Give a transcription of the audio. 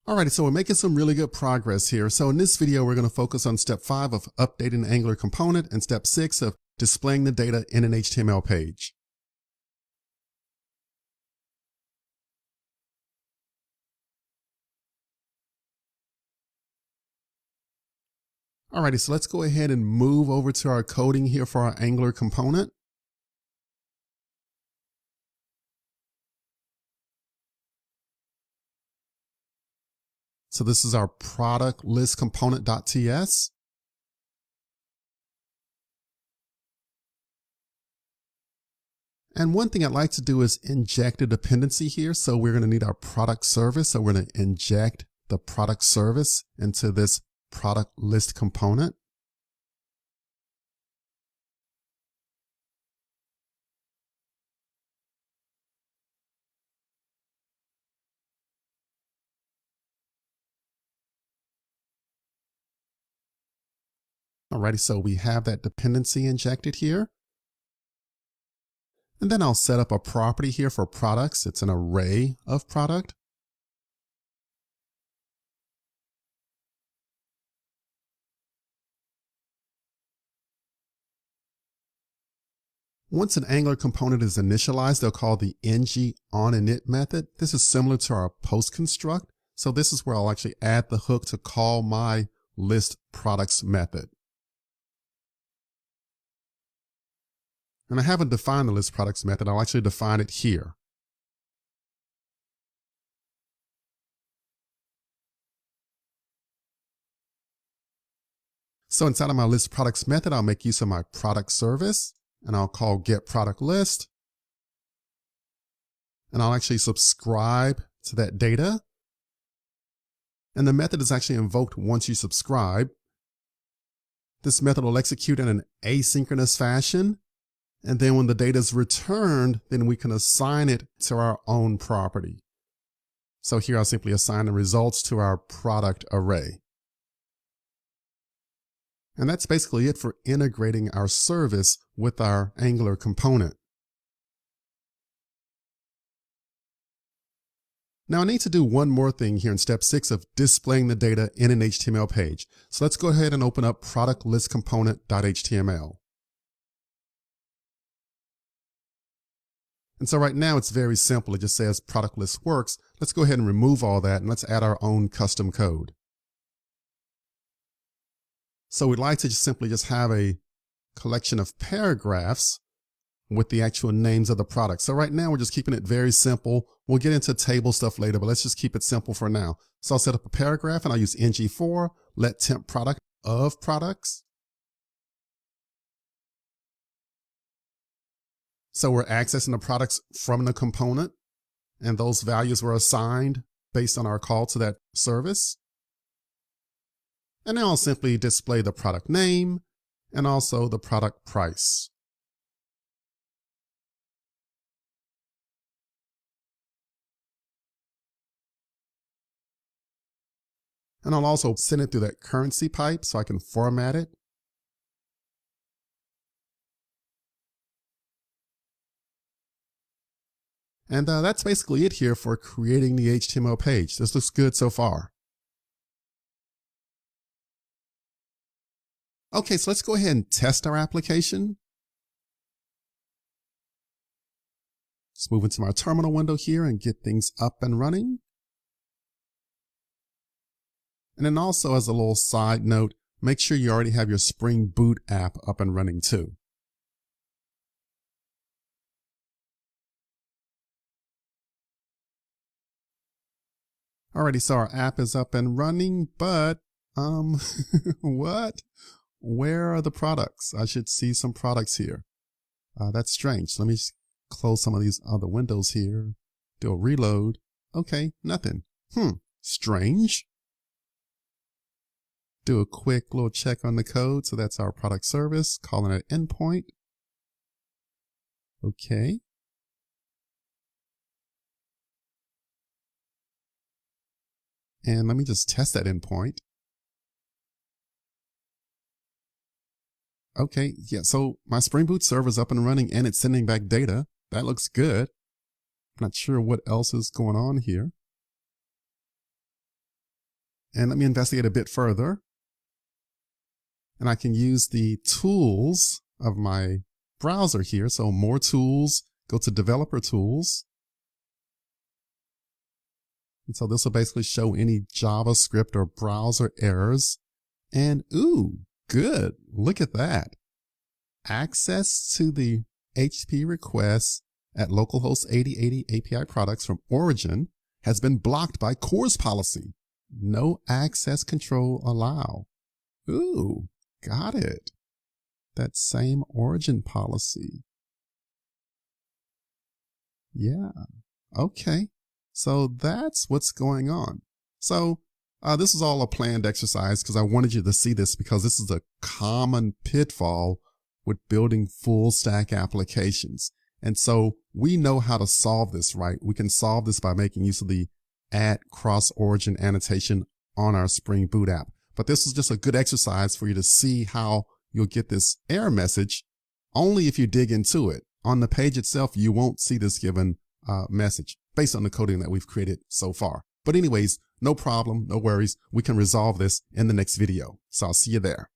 Alrighty, so we're making some really good progress here. So in this video, we're going to focus on step 5 of updating the Angular component and step 6 of displaying the data in an HTML page. Alrighty, so let's go ahead and move over to our coding here for our Angular component. So this is our product list component.ts. And one thing I'd like to do is inject a dependency here. So we're going to need our product service. So we're going to inject the product service into this product list component. Alrighty, so we have that dependency injected here. And then I'll set up a property here for products. It's an array of product. Once an Angular component is initialized, they'll call the ng-on-init method. This is similar to our post construct. So this is where I'll actually add the hook to call my list products method. And I haven't defined the list products method. I'll actually define it here. So inside of my list products method, I'll make use of my product service and I'll call get product list. And I'll actually subscribe to that data. And the method is actually invoked once you subscribe. This method will execute in an asynchronous fashion. And then when the data is returned, then we can assign it to our own property. So here I'll simply assign the results to our product array. And that's basically it for integrating our service with our Angular component. Now I need to do one more thing here in step 6 of displaying the data in an HTML page. So let's go ahead and open up product list component.html. And so right now it's very simple. It just says product list works. Let's go ahead and remove all that and let's add our own custom code. So we'd like to just simply have a collection of paragraphs with the actual names of the products. So right now we're just keeping it very simple. We'll get into table stuff later, but let's just keep it simple for now. So I'll set up a paragraph and I'll use ng4, let temp product of products. So we're accessing the products from the component and those values were assigned based on our call to that service. And now I'll simply display the product name and also the product price. And I'll also send it through that currency pipe so I can format it. And that's basically it here for creating the HTML page. This looks good so far. Okay, so let's go ahead and test our application. Let's move into my terminal window here and get things up and running. And then also as a little side note, make sure you already have your Spring Boot app up and running too. Alrighty, so our app is up and running, but what? Where are the products? I should see some products here. That's strange. Let me just close some of these other windows here. Do a reload. Okay, nothing. Strange. Do a quick little check on the code. So that's our product service, calling it endpoint. Okay. And let me just test that endpoint. Okay, yeah, so my Spring Boot server is up and running and it's sending back data. That looks good. I'm not sure what else is going on here. And let me investigate a bit further. And I can use the tools of my browser here. So more tools, go to developer tools. And so this will basically show any JavaScript or browser errors. And ooh, good. Look at that. Access to the HTTP requests at localhost 8080 API products from origin has been blocked by CORS policy. No access control allow. Ooh, got it. That same origin policy. Yeah. Okay. So that's what's going on. So this is all a planned exercise because I wanted you to see this because this is a common pitfall with building full stack applications. And so we know how to solve this, right? We can solve this by making use of the add cross origin annotation on our Spring Boot app. But this is just a good exercise for you to see how you'll get this error message only if you dig into it. On the page itself, you won't see this given message based on the coding that we've created so far. But anyways, no problem, no worries. We can resolve this in the next video. So I'll see you there.